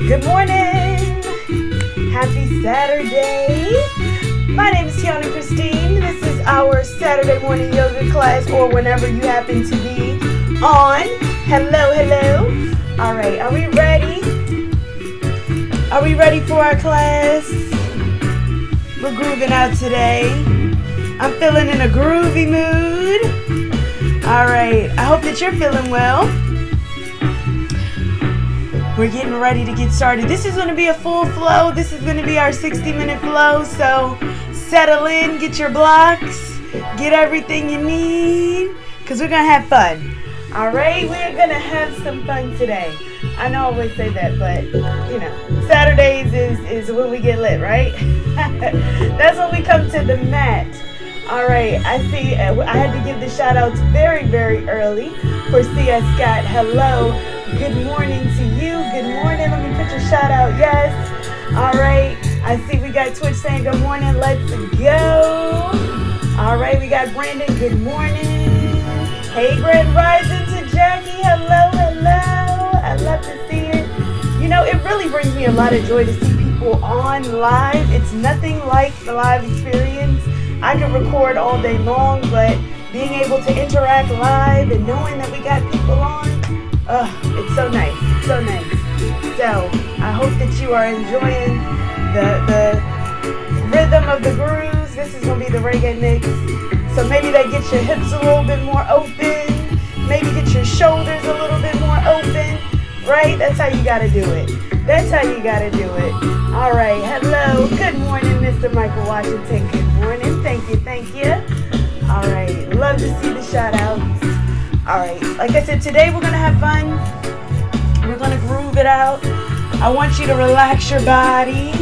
Good morning. Happy Saturday. My name is Tianna Christine. This is our Saturday morning yoga class, or whenever you happen to be on. Hello. All right, are we ready? Are we ready for our class? We're grooving out today. I'm feeling in a groovy mood. All right, I hope that you're feeling well. We're getting ready to get started. This is going to be a full flow. This is going to be our 60-minute flow. So settle in, get your blocks, get everything you need, because we're going to have fun. All right, we're going to have some fun today. I know I always say that, but, you know, Saturdays is when we get lit, right? That's when we come to the mat. All right, I see. I had to give the shout outs very, very early for C.S. Scott. Hello. Good morning to you. Good morning. Let me put your shout out. Yes. All right. I see we got Twitch saying good morning. Let's go. All right. We got Brandon. Good morning. Hey, Grand Rising to Jackie. Hello. I love to see it. You know, it really brings me a lot of joy to see people on live. It's nothing like the live experience. I can record all day long, but being able to interact live and knowing that we got people on, it's so nice. It's so nice. So I hope that you are enjoying the rhythm of the grooves. This is going to be the reggae mix. So maybe that gets your hips a little bit more open. Maybe get your shoulders a little bit more open. Right? That's how you got to do it. That's how you got to do it. All right. Hello. Good morning, Mr. Michael Washington. Good morning. Thank you. All right. Love to see the shout outs. All right. Like I said, today we're going to have fun. We're going to groove it out. I want you to relax your body.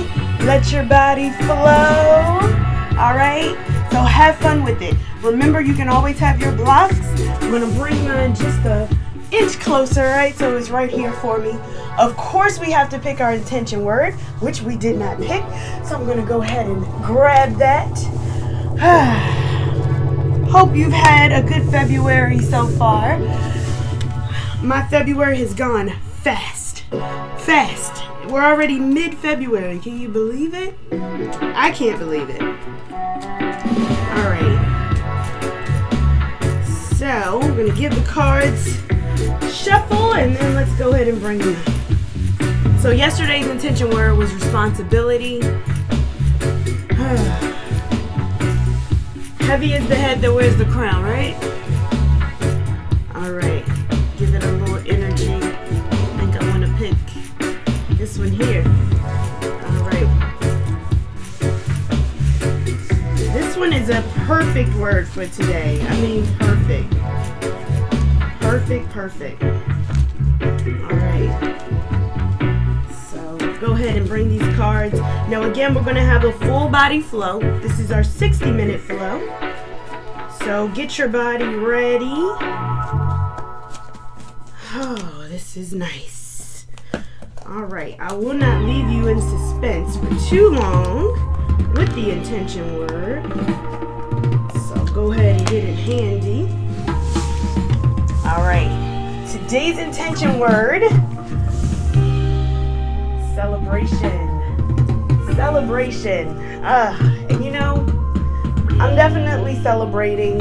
Let your body flow. All right. So have fun with it. Remember, you can always have your blocks. I'm going to bring mine just a inch closer, right? So it's right here for me. Of course, we have to pick our intention word, which we did not pick. So I'm going to go ahead and grab that. Hope you've had a good February so far. My February has gone fast. We're already mid-February. Can you believe it? I can't believe it. All right. So we're going to give the cards shuffle, and then let's go ahead and bring them in. So yesterday's intention word was responsibility. Heavy is the head that wears the crown, right? All right. Give it a little energy. I think I want to pick this one here. All right. This one is a perfect word for today. I mean, perfect. Perfect. All right. So go ahead and bring these cards. Now again, we're going to have a full body flow. This is our 60-minute flow. So get your body ready. Oh, this is nice. All right. I will not leave you in suspense for too long with the intention word. So go ahead and get it handy. All right. Today's intention word, celebration. And you know, I'm definitely celebrating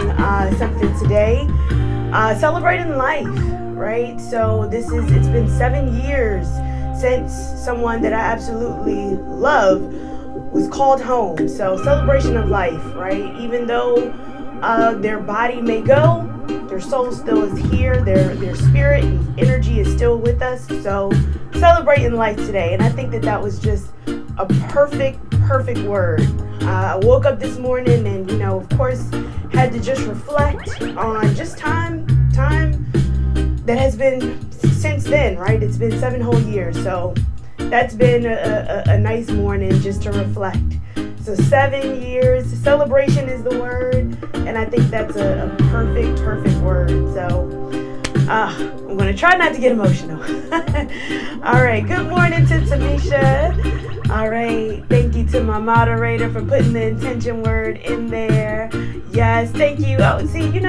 something today. Celebrating life, right? So it's been 7 years since someone that I absolutely love was called home. So celebration of life, right? Even though their body may go, their soul still is here. Their spirit and energy is still with us. So celebrating life today. And I think that was just a perfect word. I woke up this morning and, you know, of course, had to just reflect on just time that has been since then, right? It's been 7 whole years. So that's been a nice morning just to reflect. So 7 years, celebration is the word, and I think that's a perfect word. So I'm going to try not to get emotional. All right, good morning to Tamisha. All right. Thank you to my moderator for putting the intention word in there. Yes, thank you. Oh, see, we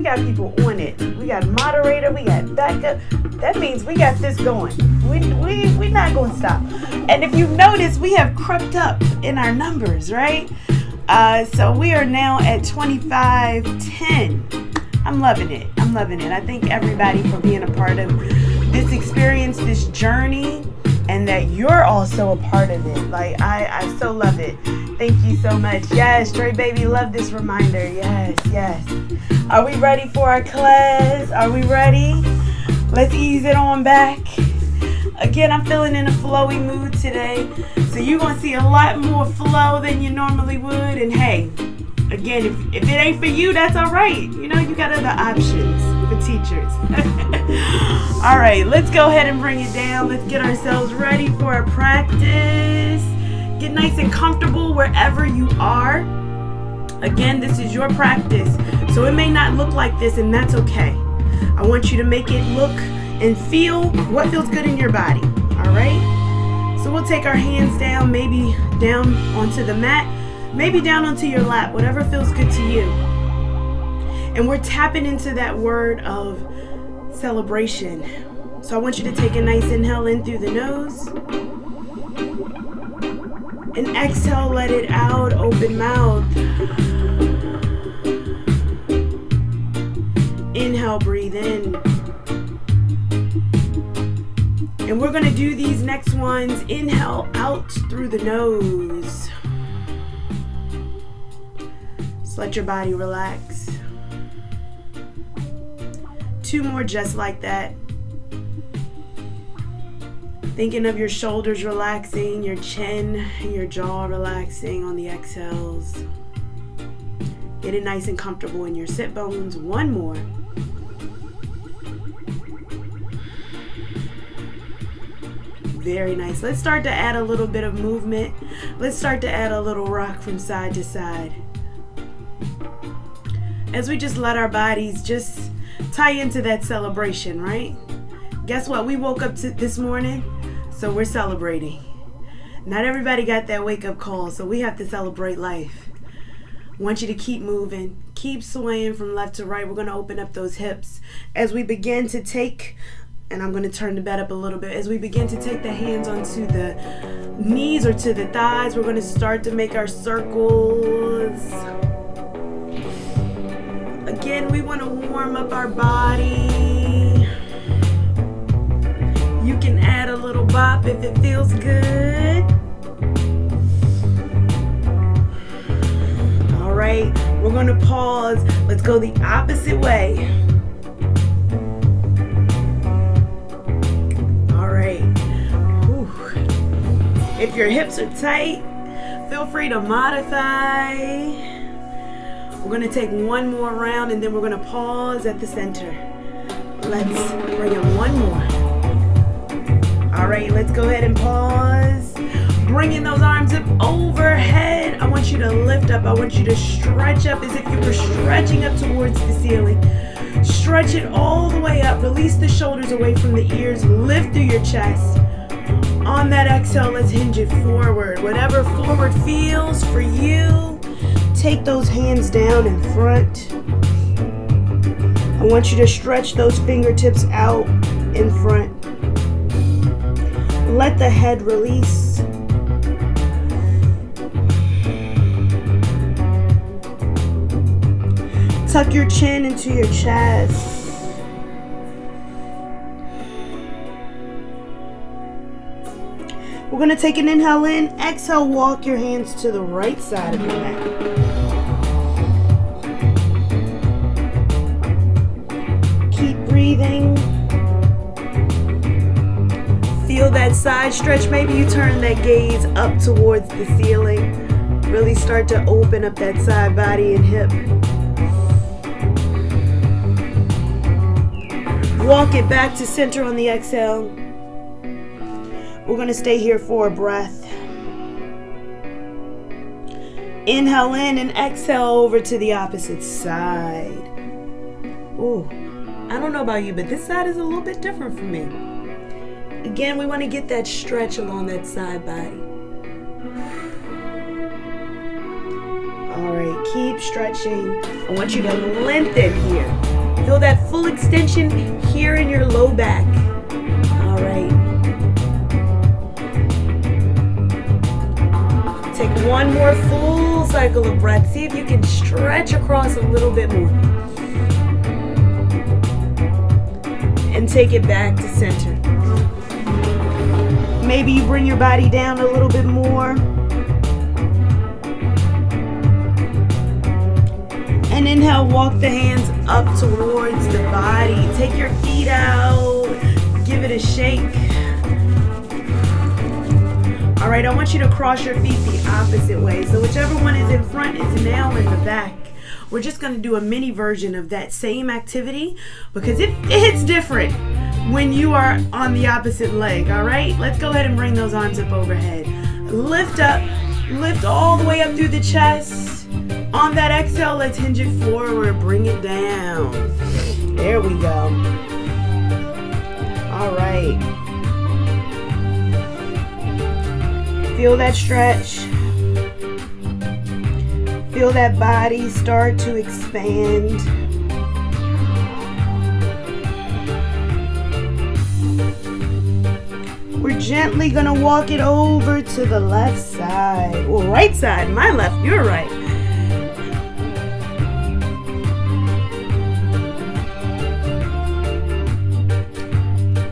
got people on it. We got moderator, we got backup. That means we got this going. We're not going to stop. And if you've noticed, we have crept up in our numbers, right? So we are now at 2510. I'm loving it. I thank everybody for being a part of this experience, this journey, and that you're also a part of it. Like, I so love it. Thank you so much. Yes, Dre Baby, love this reminder. Yes. Are we ready for our class? Are we ready? Let's ease it on back. Again, I'm feeling in a flowy mood today. So you're going to see a lot more flow than you normally would. And hey, again, if it ain't for you, that's all right. You got other options for teachers. All right, let's go ahead and bring it down. Let's get ourselves ready for our practice. Get nice and comfortable wherever you are. Again, this is your practice. So it may not look like this, and that's okay. I want you to make it look and feel what feels good in your body. All right? So we'll take our hands down, maybe down onto the mat, maybe down onto your lap, whatever feels good to you. And we're tapping into that word of celebration. So I want you to take a nice inhale in through the nose. And exhale, let it out, open mouth. Inhale, breathe in. And we're going to do these next ones. Inhale out through the nose. Just let your body relax. 2 more just like that. Thinking of your shoulders relaxing, your chin and your jaw relaxing on the exhales. Get it nice and comfortable in your sit bones. 1 more. Very nice. Let's start to add a little bit of movement. Let's start to add a little rock from side to side. As we just let our bodies just tie into that celebration, right? Guess what? We woke up this morning, so we're celebrating. Not everybody got that wake-up call, so we have to celebrate life. I want you to keep moving, keep swaying from left to right. We're going to open up those hips as we begin to take, and I'm going to turn the bed up a little bit. As we begin to take the hands onto the knees or to the thighs, we're going to start to make our circles. Again, we want to warm up our body. You can add a little bop if it feels good. All right, we're going to pause. Let's go the opposite way. All right. Whew. If your hips are tight, feel free to modify. We're going to take 1 more round and then we're going to pause at the center. Let's bring it 1 more. All right, let's go ahead and pause. Bringing those arms up overhead. I want you to lift up. I want you to stretch up as if you were stretching up towards the ceiling. Stretch it all the way up. Release the shoulders away from the ears. Lift through your chest. On that exhale, let's hinge it forward. Whatever forward feels for you. Take those hands down in front. I want you to stretch those fingertips out in front. Let the head release. Tuck your chin into your chest. We're going to take an inhale in. Exhale, walk your hands to the right side of your mat. Breathing. Feel that side stretch. Maybe you turn that gaze up towards the ceiling. Really start to open up that side body and hip. Walk it back to center on the exhale. We're going to stay here for a breath. Inhale in and exhale over to the opposite side. Ooh. I don't know about you, but this side is a little bit different for me. Again, we want to get that stretch along that side body. All right, keep stretching. I want you to lengthen here. Feel that full extension here in your low back. All right. Take one more full cycle of breath. See if you can stretch across a little bit more. And take it back to center. Maybe you bring your body down a little bit more. And inhale, walk the hands up towards the body. Take your feet out. Give it a shake. All right, I want you to cross your feet the opposite way. So whichever one is in front is now in the back. We're just going to do a mini version of that same activity because it hits different when you are on the opposite leg. All right, let's go ahead and bring those arms up overhead. Lift up, lift all the way up through the chest. On that exhale, let's hinge it forward, bring it down. There we go. All right. Feel that stretch. Feel that body start to expand. We're gently gonna walk it over to the left side. Well, right side, my left, your right.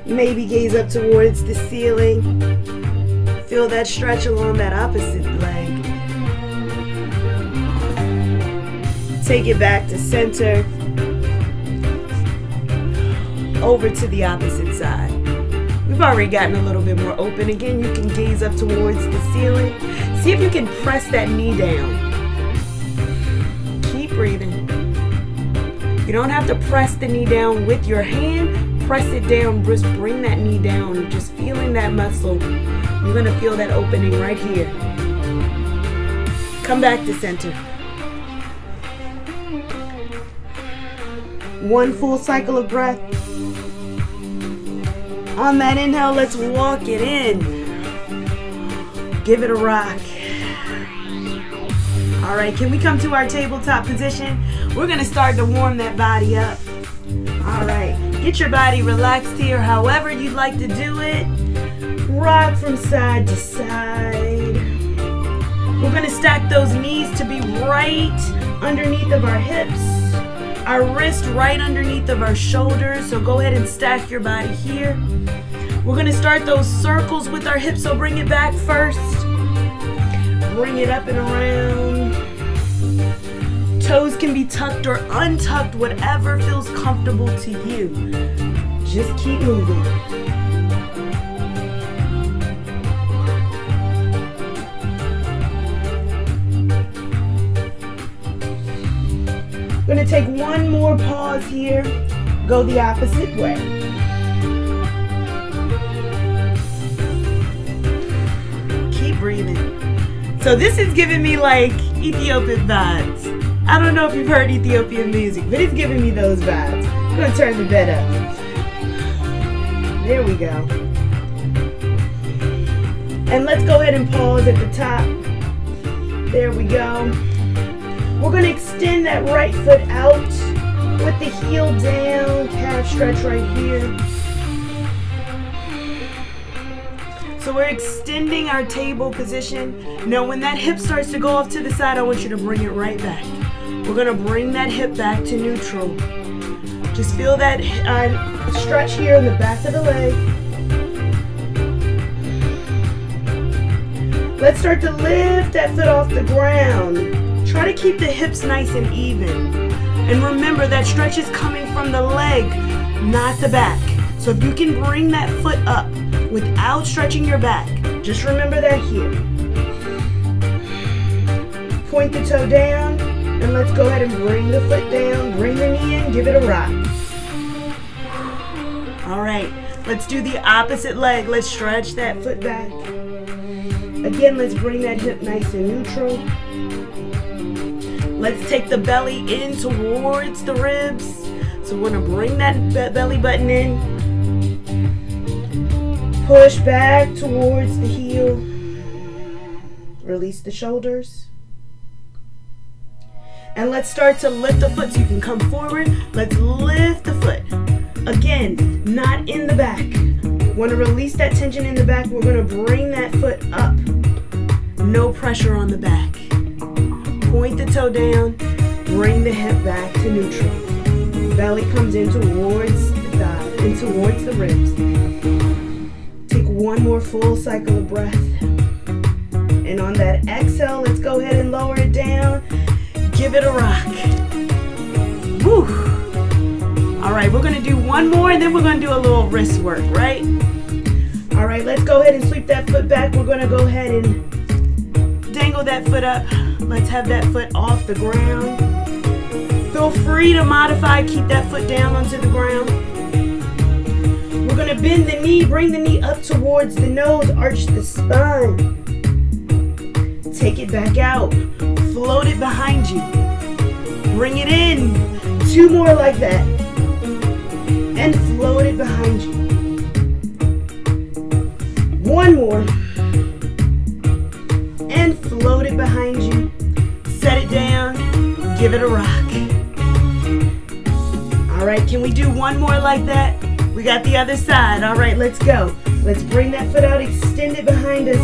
Maybe gaze up towards the ceiling. Feel that stretch along that opposite leg. Take it back to center. Over to the opposite side. We've already gotten a little bit more open. Again, you can gaze up towards the ceiling. See if you can press that knee down. Keep breathing. You don't have to press the knee down with your hand. Press it down. Just bring that knee down. Just feeling that muscle. You're going to feel that opening right here. Come back to center. One full cycle of breath. On that inhale, let's walk it in. Give it a rock. All right, can we come to our tabletop position? We're going to start to warm that body up. All right, get your body relaxed here, however you'd like to do it. Rock from side to side. We're going to stack those knees to be right underneath of our hips. Our wrist right underneath of our shoulders. So go ahead and stack your body here. We're going to start those circles with our hips. So bring it back first. Bring it up and around. Toes can be tucked or untucked, whatever feels comfortable to you. Just keep moving. Going to take one more pause here. Go the opposite way. Keep breathing. So this is giving me like Ethiopian vibes. I don't know if you've heard Ethiopian music, but it's giving me those vibes. I'm going to turn the bed up. There we go. And let's go ahead and pause at the top. There we go. We're going to extend that right foot out with the heel down, calf stretch right here. So we're extending our table position. Now when that hip starts to go off to the side, I want you to bring it right back. We're going to bring that hip back to neutral. Just feel that stretch here in the back of the leg. Let's start to lift that foot off the ground. Try to keep the hips nice and even. And remember that stretch is coming from the leg, not the back. So if you can bring that foot up without stretching your back, just remember that here. Point the toe down, and let's go ahead and bring the foot down. Bring the knee in, give it a rock. All right, let's do the opposite leg. Let's stretch that foot back. Again, let's bring that hip nice and neutral. Let's take the belly in towards the ribs. So we're going to bring that belly button in. Push back towards the heel. Release the shoulders. And let's start to lift the foot so you can come forward. Let's lift the foot. Again, not in the back. Want to release that tension in the back. We're going to bring that foot up. No pressure on the back. Point the toe down. Bring the hip back to neutral. Belly comes in towards the thigh, in towards the ribs. Take one more full cycle of breath. And on that exhale, let's go ahead and lower it down. Give it a rock. Woo. All right, we're gonna do one more and then we're gonna do a little wrist work, right? All right, let's go ahead and sweep that foot back. We're gonna go ahead and dangle that foot up. Let's have that foot off the ground. Feel free to modify, keep that foot down onto the ground. We're gonna bend the knee, bring the knee up towards the nose, arch the spine. Take it back out, float it behind you. Bring it in, 2 more like that. And float it behind you. 1 more. And float it behind you. Set it down, give it a rock. All right, can we do 1 more like that? We got the other side. All right, let's go. Let's bring that foot out, extend it behind us.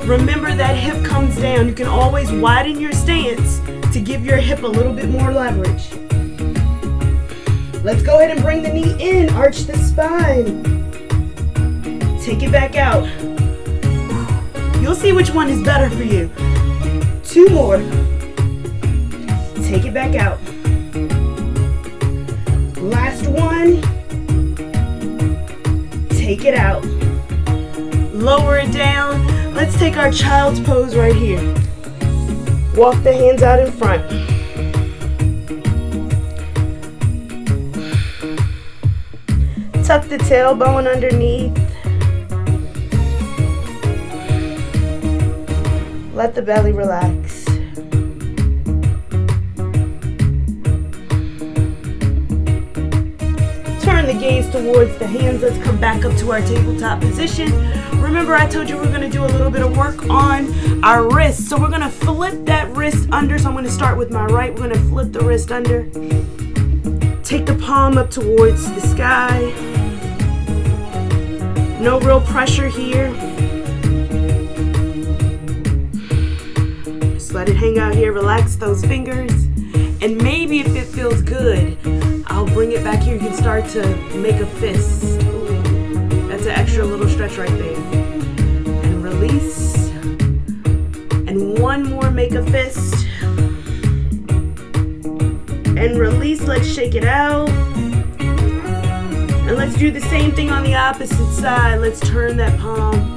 Remember that hip comes down. You can always widen your stance to give your hip a little bit more leverage. Let's go ahead and bring the knee in, arch the spine. Take it back out. You'll see which one is better for you. 2 more. Take it back out. Last one. Take it out. Lower it down. Let's take our child's pose right here. Walk the hands out in front. Tuck the tailbone underneath. Let the belly relax. Turn the gaze towards the hands. Let's come back up to our tabletop position. Remember, I told you we're going to do a little bit of work on our wrists. So we're going to flip that wrist under. So I'm going to start with my right. We're going to flip the wrist under. Take the palm up towards the sky. No real pressure here. Just let it hang out here. Relax those fingers. And maybe if it feels good, I'll bring it back here. You can start to make a fist. Ooh, that's an extra little stretch right there. And release. And 1 more, make a fist. And release, let's shake it out. And let's do the same thing on the opposite side. Let's turn that palm.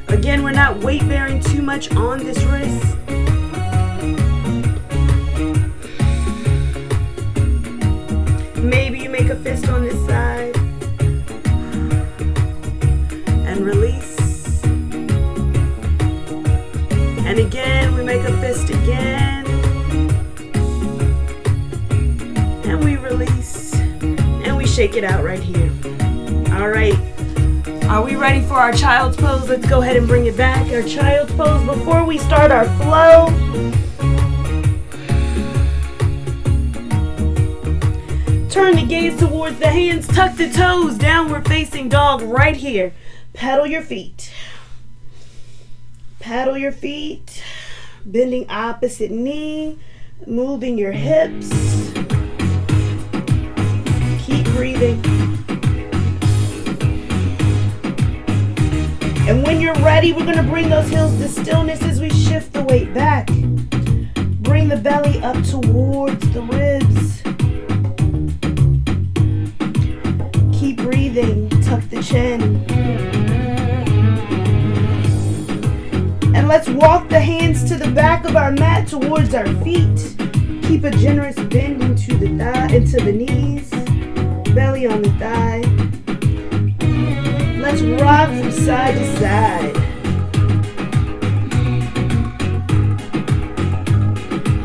Again, we're not weight bearing too much on this wrist. Maybe you make a fist on this side. And release. And again, we make a fist again. And we release. And we shake it out right here. All right. Are we ready for our child's pose? Let's go ahead and bring it back. Our child's pose before we start our flow. Turn the gaze towards the hands. Tuck the toes. Downward facing dog right here. Pedal your feet. Paddle your feet. Bending opposite knee. Moving your hips. Keep breathing. And when you're ready, we're going to bring those heels to stillness as we shift the weight back. Bring the belly up towards the ribs. Keep breathing. Tuck the chin. And let's walk the hands to the back of our mat towards our feet. Keep a generous bend into the thigh, into the knees. Belly on the thigh. Let's rock from side to side.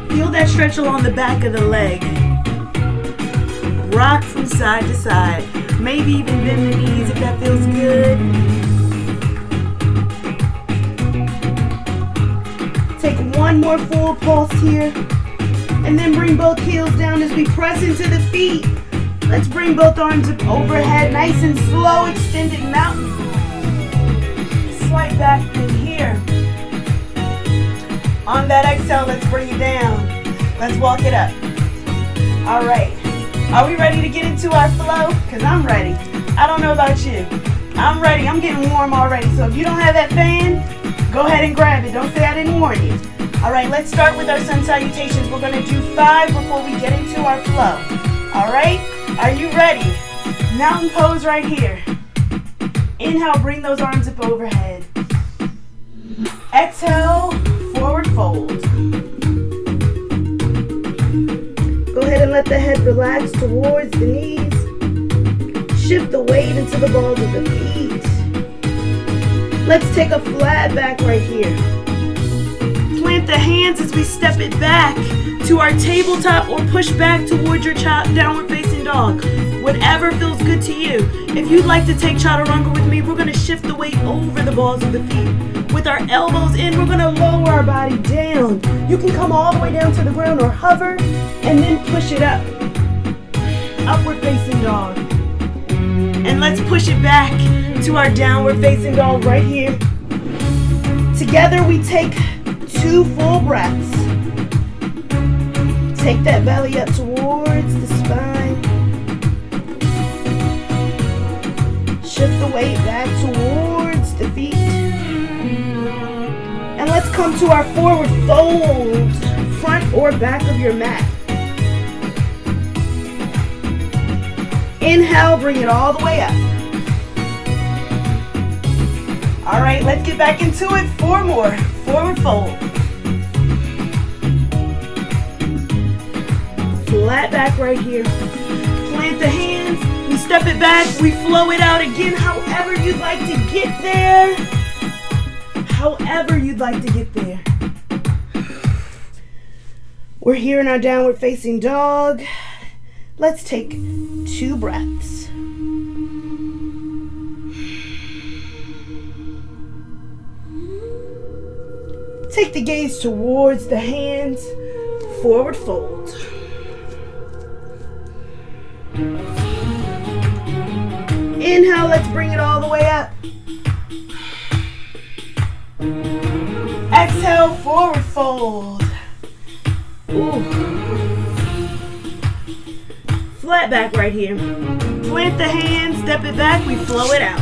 Feel that stretch along the back of the leg. Rock from side to side. Maybe even bend the knees if that feels good. Take One more full pulse here. And then bring both heels down as we press into the feet. Let's bring both arms up overhead, nice and slow, extended mountain. Slight back bend here. On that exhale, let's bring it down. Let's walk it up. All right. Are we ready to get into our flow? Because I'm ready. I don't know about you. I'm ready. I'm getting warm already. So if you don't have that fan, go ahead and grab it. Don't say I didn't warn you. All right, let's start with our sun salutations. We're going to do 5 before we get into our flow. All right? Are you ready? Mountain pose right here. Inhale, bring those arms up overhead. Exhale, forward fold. Go ahead and let the head relax towards the knees. Shift the weight into the balls of the feet. Let's take a flat back right here. Plant the hands as we step it back to our tabletop or push back towards your downward facing dog. Whatever feels good to you. If you'd like to take chaturanga with me, we're going to shift the weight over the balls of the feet. With our elbows in, we're going to lower our body down. You can come all the way down to the ground or hover and then push it up. Upward facing dog. And let's push it back to our downward facing dog right here. Together we take 2 full breaths. Take that belly up towards the spine. Shift the weight back towards the feet. And let's come to our forward fold, front or back of your mat. Inhale, bring it all the way up. All right, let's get back into it. 4 more. Forward fold. Flat back right here. Plant the hands. We step it back. We flow it out again. However you'd like to get there. However you'd like to get there. We're here in our downward facing dog. Let's take 2 breaths. Take the gaze towards the hands. Forward fold. Inhale, let's bring it all the way up. Exhale, forward fold. Ooh. Flat back right here. Plant the hands, step it back, we flow it out.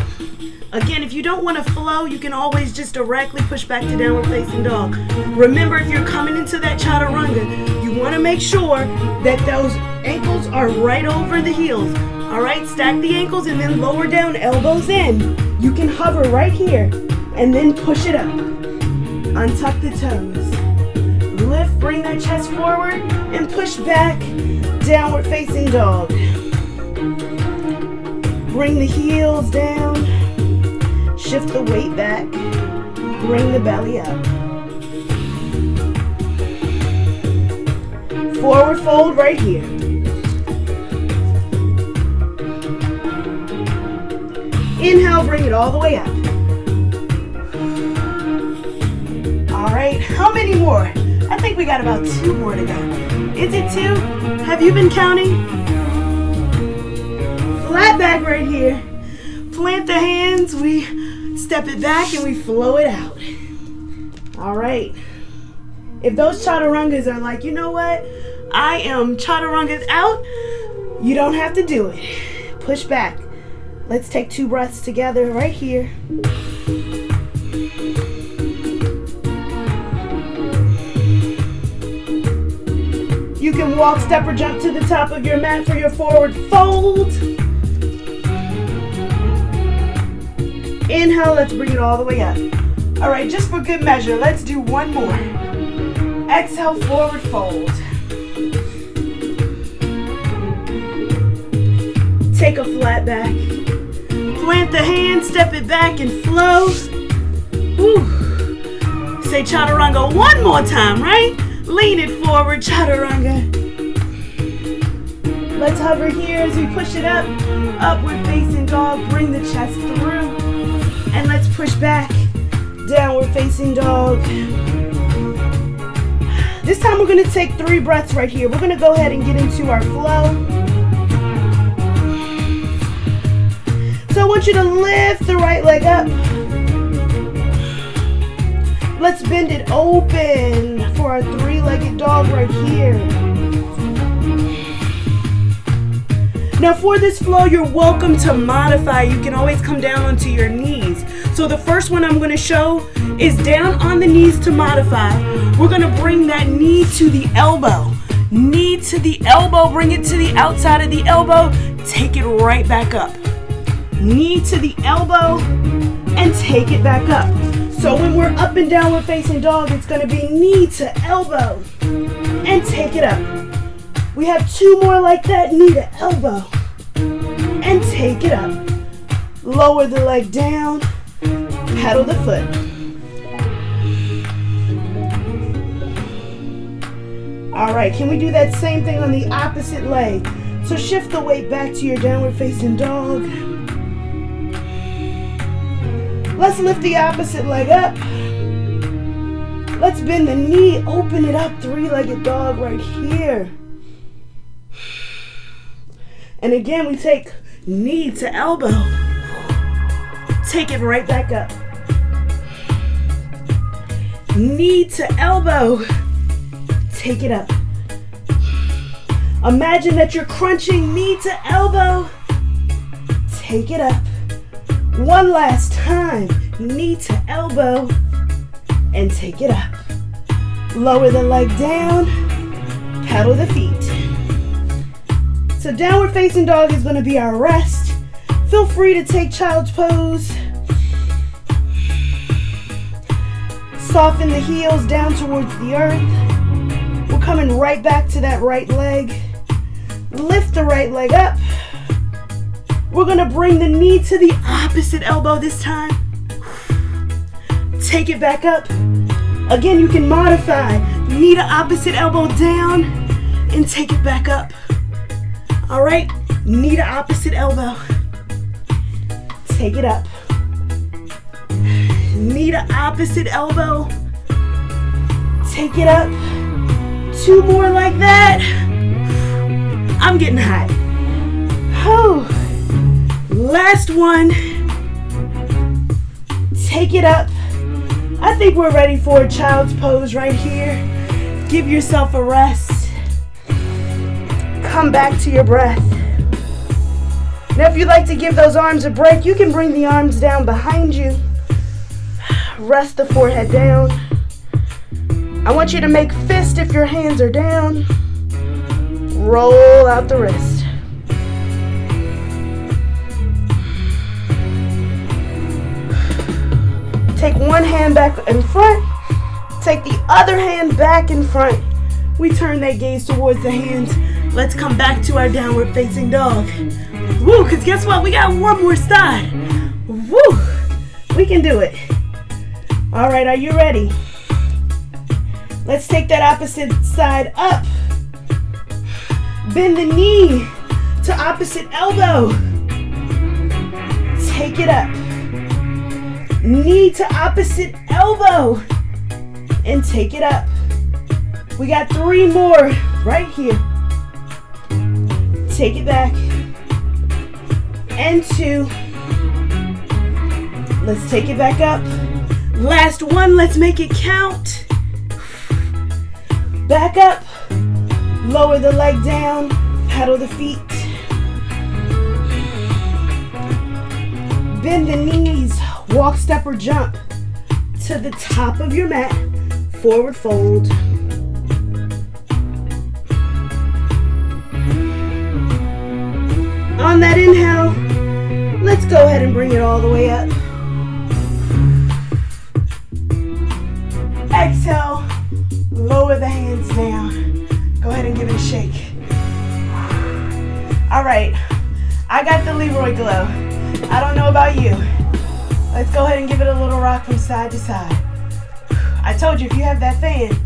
Again, if you don't want to flow, you can always just directly push back to downward facing dog. Remember, if you're coming into that chaturanga, you want to make sure that those ankles are right over the heels. All right, stack the ankles and then lower down, elbows in. You can hover right here and then push it up. Untuck the toes. Lift, bring that chest forward and push back, downward facing dog. Bring the heels down. Shift the weight back. Bring the belly up. Forward fold right here. Inhale, bring it all the way up. All right, how many more? I think we got about 2 more to go. Is it 2? Have you been counting? Flat back right here. Plant the hands, we step it back and we flow it out. All right. If those chaturangas are like, you know what? I am chaturangas out. You don't have to do it. Push back. Let's take 2 breaths together right here. You can walk, step, or jump to the top of your mat for your forward fold. Inhale, let's bring it all the way up. All right, just for good measure, let's do 1 more. Exhale, forward fold. Take a flat back. Plant the hand, step it back and flow. Whew. Say chaturanga 1 more time, right? Lean it forward, chaturanga. Let's hover here as we push it up. Upward facing dog, bring the chest through. And let's push back, downward facing dog. This time we're going to take 3 breaths right here. We're going to go ahead and get into our flow. So I want you to lift the right leg up. Let's bend it open for our 3-legged dog right here. Now for this flow, you're welcome to modify. You can always come down onto your knees. So the first one I'm going to show is down on the knees to modify. We're going to bring that knee to the elbow. Knee to the elbow, bring it to the outside of the elbow. Take it right back up. Knee to the elbow and take it back up. So when we're up and downward facing dog, it's going to be knee to elbow and take it up. We have 2 more like that, knee to elbow and take it up. Lower the leg down, pedal the foot. All right, can we do that same thing on the opposite leg? So shift the weight back to your downward facing dog. Let's lift the opposite leg up. Let's bend the knee, open it up, 3-legged dog right here. And again, we take knee to elbow. Take it right back up. Knee to elbow. Take it up. Imagine that you're crunching knee to elbow. Take it up. One last time. Knee to elbow. And take it up. Lower the leg down. Pedal the feet. So downward facing dog is going to be our rest. Feel free to take child's pose. Soften the heels down towards the earth. We're coming right back to that right leg. Lift the right leg up. We're going to bring the knee to the opposite elbow this time. Take it back up. Again, you can modify. Knee to opposite elbow down and take it back up. All right, knee to opposite elbow. Take it up. Knee to opposite elbow. Take it up. 2 more like that. I'm getting hot. Oh. Last one. Take it up. I think we're ready for a child's pose right here. Give yourself a rest. Come back to your breath. Now if you'd like to give those arms a break, you can bring the arms down behind you. Rest the forehead down. I want you to make fist if your hands are down. Roll out the wrist. Take one hand back in front. Take the other hand back in front. We turn that gaze towards the hands. Let's come back to our downward facing dog. Woo, because guess what? We got one more side. Woo, we can do it. All right, are you ready? Let's take that opposite side up. Bend the knee to opposite elbow. Take it up. Knee to opposite elbow. And take it up. We got 3 more right here. Take it back. And 2. Let's take it back up. Last one, let's make it count. Back up. Lower the leg down. Pedal the feet. Bend the knees. Walk, step, or jump to the top of your mat. Forward fold. On that inhale, let's go ahead and bring it all the way up. Exhale, lower the hands down. Go ahead and give it a shake. All right, I got the Leroy glow. I don't know about you. Let's go ahead and give it a little rock from side to side. I told you if you have that fan,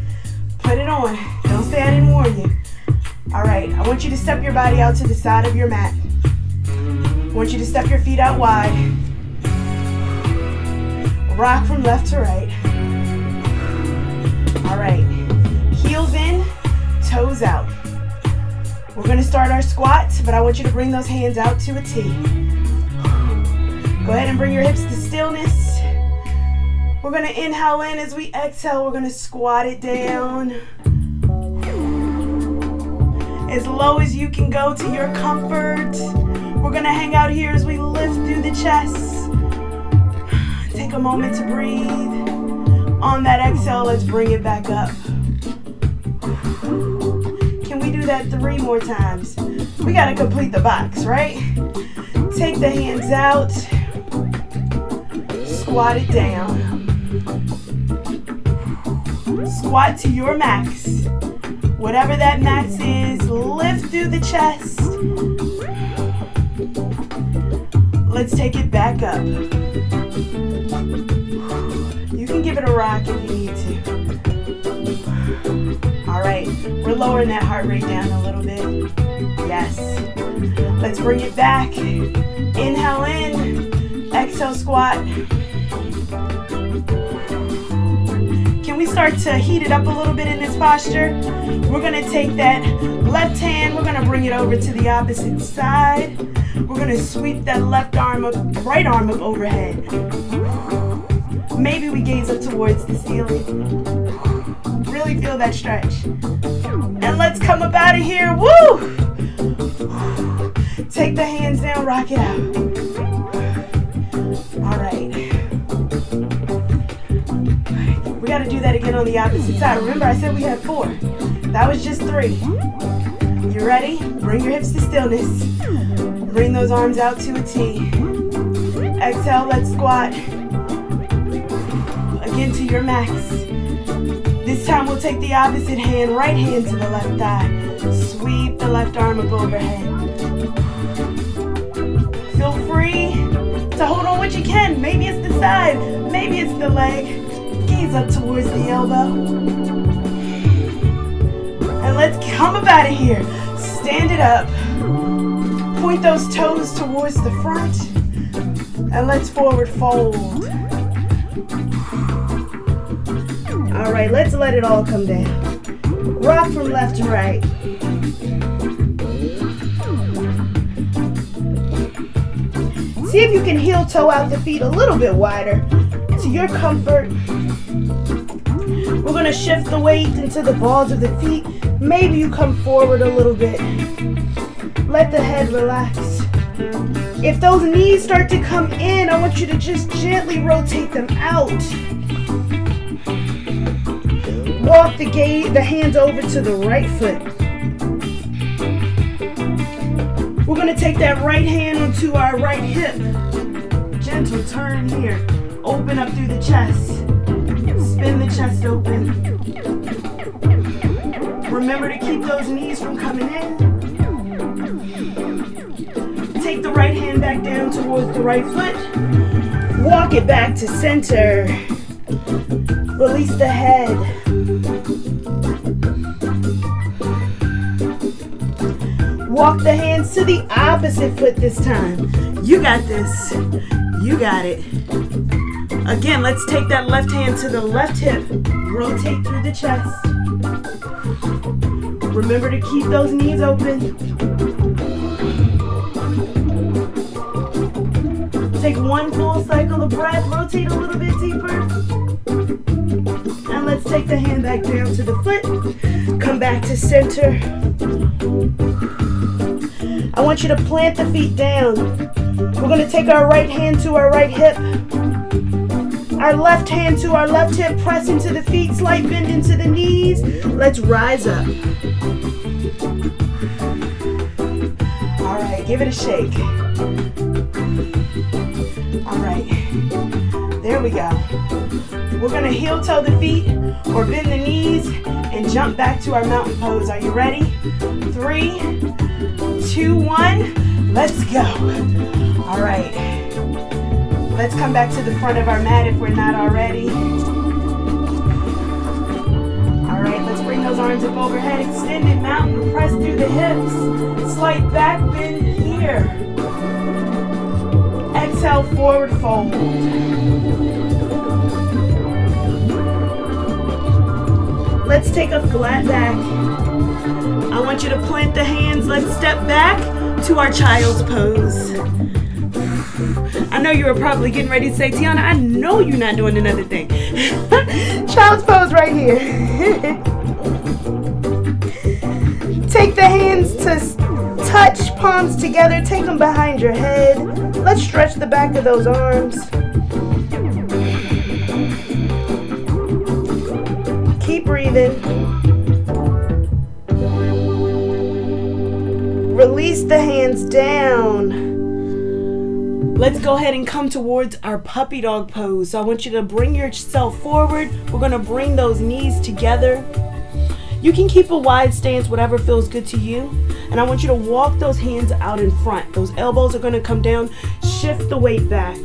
put it on. Don't say I didn't warn you. All right, I want you to step your body out to the side of your mat. I want you to step your feet out wide. Rock from left to right. All right. Heels in, toes out. We're gonna start our squats, but I want you to bring those hands out to a T. Go ahead and bring your hips to stillness. We're gonna inhale in. As we exhale, we're gonna squat it down. As low as you can go to your comfort. We're gonna hang out here as we lift through the chest. Take a moment to breathe. On that exhale, let's bring it back up. Can we do that 3 more times? We gotta complete the box, right? Take the hands out. Squat it down. Squat to your max. Whatever that max is, lift through the chest. Let's take it back up. You can give it a rock if you need to. All right, we're lowering that heart rate down a little bit. Yes. Let's bring it back. Inhale in, exhale squat. Can we start to heat it up a little bit in this posture? We're gonna take that left hand, we're gonna bring it over to the opposite side. We're gonna sweep that left arm up, right arm up overhead. Maybe we gaze up towards the ceiling. Really feel that stretch. And let's come up out of here, woo! Take the hands down, rock it out. All right. We gotta do that again on the opposite side. Remember I said we had 4. That was just 3. You ready? Bring your hips to stillness. Bring those arms out to a T. Exhale, let's squat. Again to your max. This time we'll take the opposite hand, right hand to the left thigh. Sweep the left arm up overhead. Feel free to hold on what you can. Maybe it's the side, maybe it's the leg. Gaze up towards the elbow. And let's come up out of here. Stand it up. Point those toes towards the front. And let's forward fold. All right, let's let it all come down. Rock from left to right. See if you can heel toe out the feet a little bit wider to your comfort. We're gonna shift the weight into the balls of the feet. Maybe you come forward a little bit. Let the head relax. If those knees start to come in, I want you to just gently rotate them out. Walk the hands over to the right foot. We're gonna take that right hand onto our right hip. Gentle turn here. Open up through the chest. Spin the chest open. Remember to keep those knees from coming in. Take the right hand back down towards the right foot. Walk it back to center. Release the head. Walk the hands to the opposite foot this time. You got this. You got it. Again, let's take that left hand to the left hip. Rotate through the chest. Remember to keep those knees open. Take one full cycle of breath. Rotate a little bit deeper. And let's take the hand back down to the foot. Come back to center. I want you to plant the feet down. We're going to take our right hand to our right hip. Our left hand to our left hip. Press into the feet. Slight bend into the knees. Let's rise up. All right, give it a shake. All right, there we go. We're going to heel toe the feet or bend the knees and jump back to our mountain pose. Are you ready? 3, 2, 1, let's go. All right, let's come back to the front of our mat if we're not already. All right, let's bring those arms up overhead, extended mountain, press through the hips, slight back bend here. Exhale, forward fold. Let's take a flat back. I want you to plant the hands. Let's step back to our child's pose. I know you were probably getting ready to say, Tianna, I know you're not doing another thing. Child's pose right here. Take the hands to touch, palms together. Take them behind your head. Let's stretch the back of those arms. Keep breathing. Release the hands down. Let's go ahead and come towards our puppy dog pose. So I want you to bring yourself forward. We're going to bring those knees together. You can keep a wide stance, whatever feels good to you. And I want you to walk those hands out in front. Those elbows are going to come down. Shift the weight back.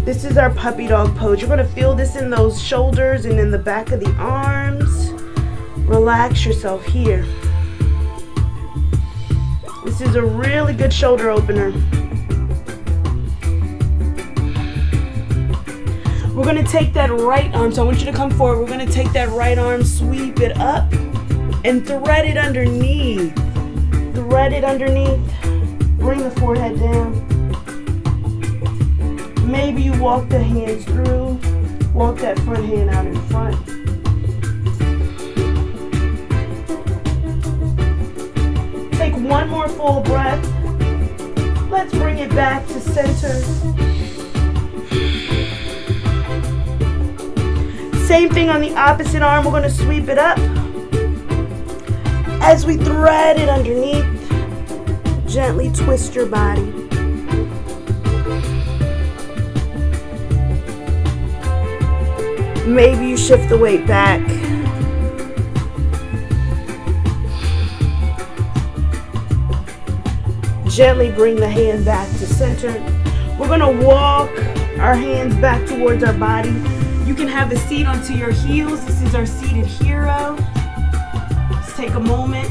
This is our puppy dog pose. You're going to feel this in those shoulders and in the back of the arms. Relax yourself here. This is a really good shoulder opener. We're going to take that right arm. So I want you to come forward. We're going to take that right arm, sweep it up, and thread it underneath. Thread it underneath. Bring the forehead down. Maybe you walk the hands through. Walk that front hand out in front. Take one more full breath. Let's bring it back to center. Same thing on the opposite arm. We're going to sweep it up. As we thread it underneath, gently twist your body. Maybe you shift the weight back. Gently bring the hand back to center. We're going to walk our hands back towards our body. You can have a seat onto your heels. This is our seated hero. Let's take a moment.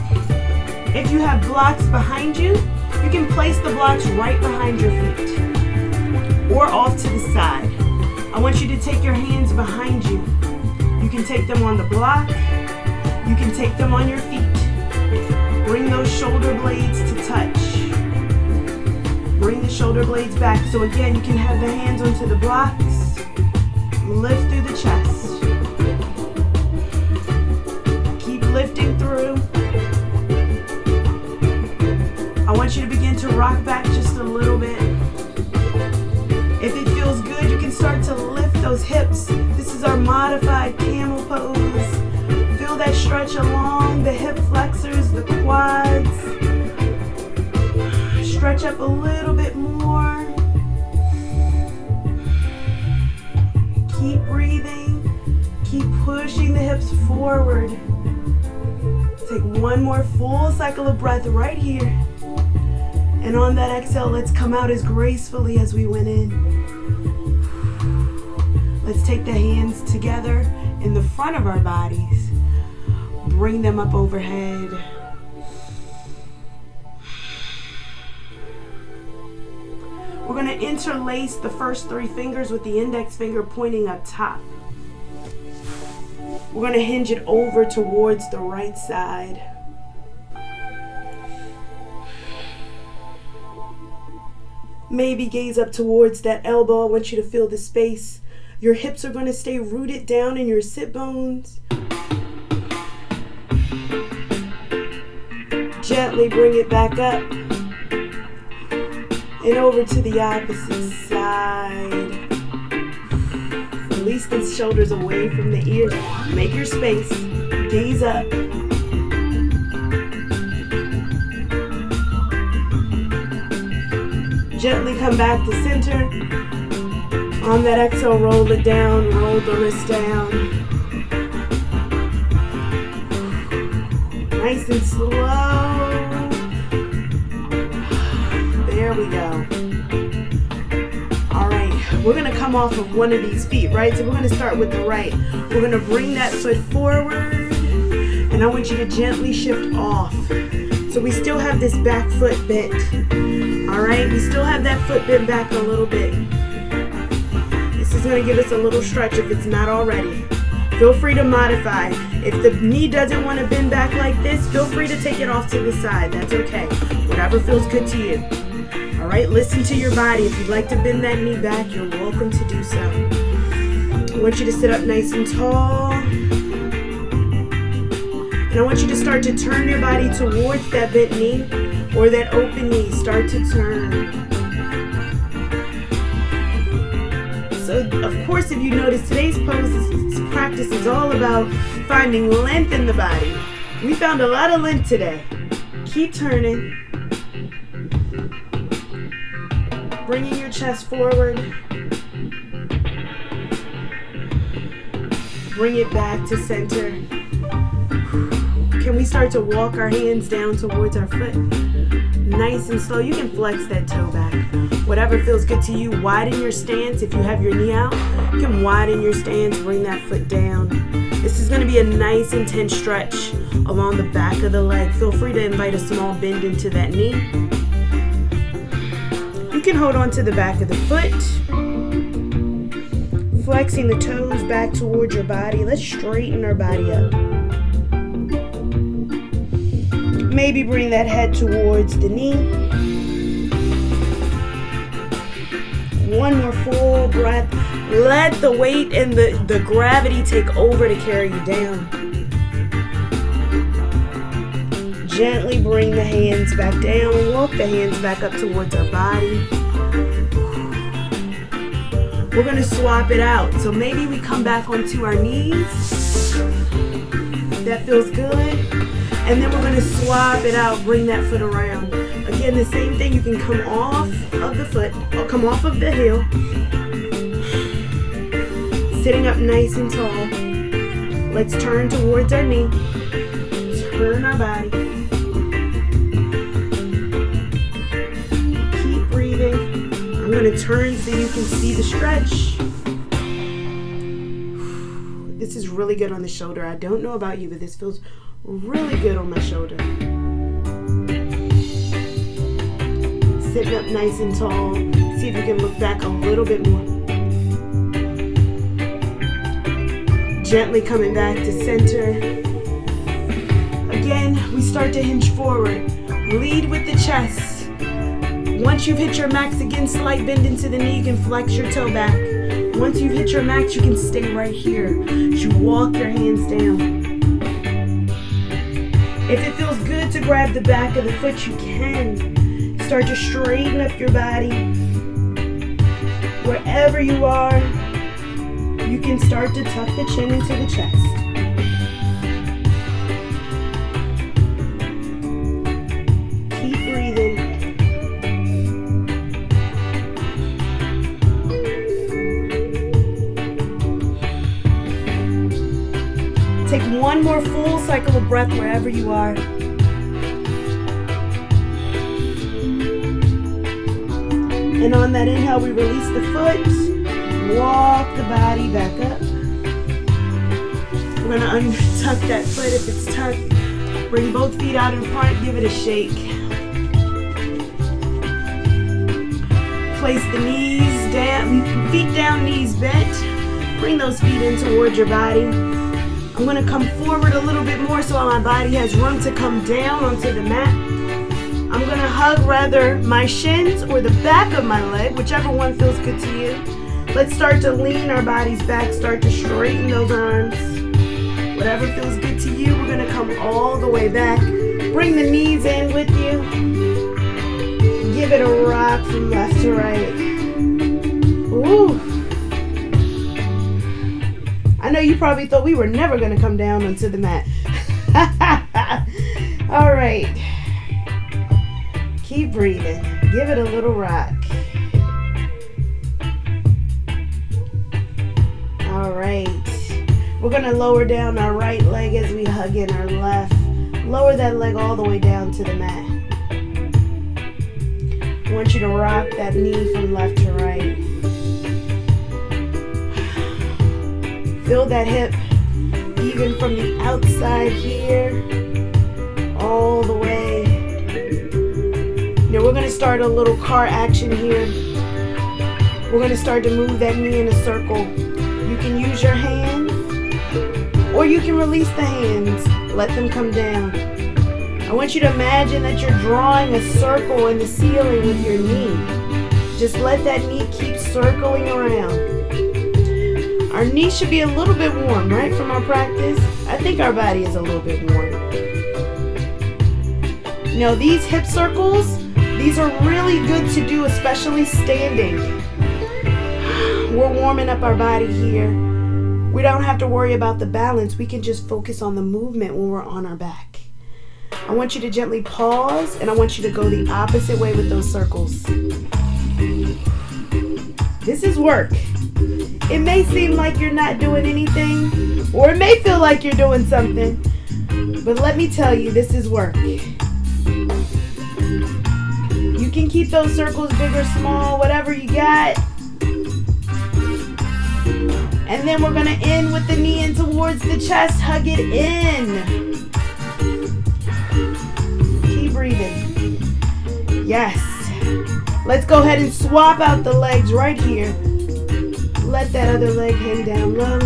If you have blocks behind you, you can place the blocks right behind your feet or off to the side. I want you to take your hands behind you. You can take them on the block. You can take them on your feet. Bring those shoulder blades to touch. Bring the shoulder blades back. So again, you can have the hands onto the blocks. Lift through the chest. Keep lifting through. I want you to begin to rock back just a little bit. If it feels good, you can start to lift those hips. This is our modified camel pose. Feel that stretch along the hip flexors, the quads. Stretch up a little bit more. Keep breathing. Keep pushing the hips forward. Take one more full cycle of breath right here. And on that exhale, let's come out as gracefully as we went in. Let's take the hands together in the front of our bodies. Bring them up overhead. We're going to interlace the first three fingers with the index finger pointing up top. We're going to hinge it over towards the right side. Maybe gaze up towards that elbow. I want you to feel the space. Your hips are going to stay rooted down in your sit bones. Gently bring it back up. And over to the opposite side. Release the shoulders away from the ears. Make your space. Gaze up. Gently come back to center. On that exhale, roll it down. Roll the wrist down. Nice and slow. There we go. All right, we're gonna come off of one of these feet, right? So we're gonna start with the right. We're gonna bring that foot forward, and I want you to gently shift off. So we still have this back foot bent. All right, we still have that foot bent back a little bit. This is gonna give us a little stretch if it's not already. Feel free to modify. If the knee doesn't want to bend back like this, feel free to take it off to the side. That's okay. Whatever feels good to you. All right, listen to your body. If you'd like to bend that knee back, you're welcome to do so. I want you to sit up nice and tall. And I want you to start to turn your body towards that bent knee or that open knee. Start to turn. So, of course, if you notice, today's practice is all about finding length in the body. We found a lot of length today. Keep turning. Bringing your chest forward. Bring it back to center. Can we start to walk our hands down towards our foot? Nice and slow. You can flex that toe back. Whatever feels good to you. Widen your stance. If you have your knee out, you can widen your stance. Bring that foot down. This is going to be a nice intense stretch along the back of the leg. Feel free to invite a small bend into that knee. You can hold on to the back of the foot. Flexing the toes back towards your body. Let's straighten our body up. Maybe bring that head towards the knee. One more full breath. Let the weight and the gravity take over to carry you down. Gently bring the hands back down. Walk the hands back up towards our body. We're going to swap it out. So maybe we come back onto our knees. That feels good. And then we're going to swap it out. Bring that foot around. Again, the same thing. You can come off of the foot or come off of the heel. Sitting up nice and tall. Let's turn towards our knee. Turn our body. Keep breathing. I'm going to turn so you can see the stretch. This is really good on the shoulder. I don't know about you, but this feels really good on my shoulder. Sitting up nice and tall. See if you can look back a little bit more. Gently coming back to center. Again, we start to hinge forward. Lead with the chest. Once you've hit your max, again, slight bend into the knee. You can flex your toe back. Once you've hit your max, you can stay right here. As you walk your hands down. If it feels good to grab the back of the foot, you can. Start to straighten up your body. Wherever you are, you can start to tuck the chin into the chest. Keep breathing. Take one more full cycle of breath wherever you are. And on that inhale, we release the foot. Walk the body back up. We're going to untuck that foot if it's tucked. Bring both feet out in front. Give it a shake. Place the knees down, feet down, knees bent. Bring those feet in towards your body. I'm going to come forward a little bit more so my body has room to come down onto the mat. I'm going to hug rather my shins or the back of my leg, whichever one feels good to you. Let's start to lean our bodies back, start to straighten those arms. Whatever feels good to you, we're going to come all the way back. Bring the knees in with you. Give it a rock from left to right. Ooh. I know you probably thought we were never going to come down onto the mat. All right. Keep breathing. Give it a little rock. All right. We're going to lower down our right leg as we hug in our left. Lower that leg all the way down to the mat. I want you to rock that knee from left to right. Feel that hip even from the outside here all the way. Now we're going to start a little car action here. We're going to start to move that knee in a circle. You can use your hand Or you can release the hands, let them come down. I want you to imagine that you're drawing a circle in the ceiling with your knee. Just let that knee keep circling around. Our knee should be a little bit warm, right, from our practice? I think our body is a little bit warm. Now these hip circles, these are really good to do, especially standing. We're warming up our body here. We don't have to worry about the balance. We can just focus on the movement when we're on our back. I want you to gently pause, and I want you to go the opposite way with those circles. This is work. It may seem like you're not doing anything, or it may feel like you're doing something, but let me tell you, this is work. You can keep those circles big or small, whatever you got. And then we're going to end with the knee in towards the chest. Hug it in. Keep breathing. Yes. Let's go ahead and swap out the legs right here. Let that other leg hang down low.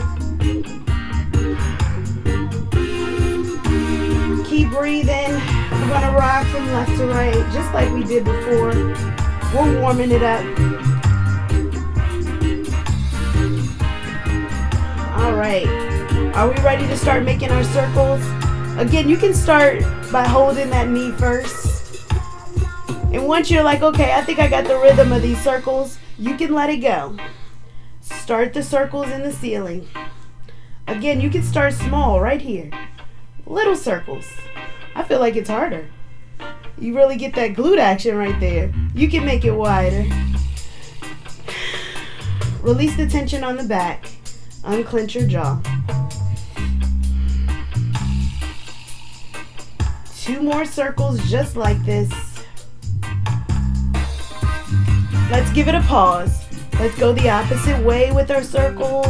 Keep breathing. We're going to rock from left to right, just like we did before. We're warming it up. All right. Are we ready to start making our circles? Again, you can start by holding that knee first. And once you're like, okay, I think I got the rhythm of these circles, you can let it go. Start the circles in the ceiling. Again, you can start small right here. Little circles. I feel like it's harder. You really get that glute action right there. You can make it wider. Release the tension on the back. Unclench your jaw. 2 more circles just like this. Let's give it a pause. Let's go the opposite way with our circles.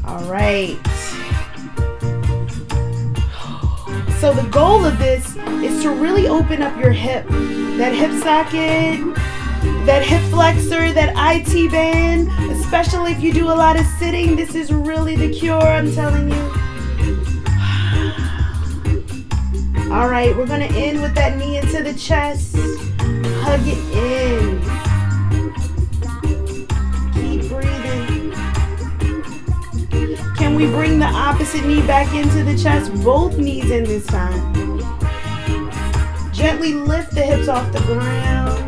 All right. So the goal of this is to really open up your hip. That hip socket, that hip flexor, that IT band, especially if you do a lot of sitting, this is really the cure, I'm telling you. All right, we're gonna end with that knee into the chest. Hug it in. Keep breathing. Can we bring the opposite knee back into the chest? Both knees in this time. Gently lift the hips off the ground.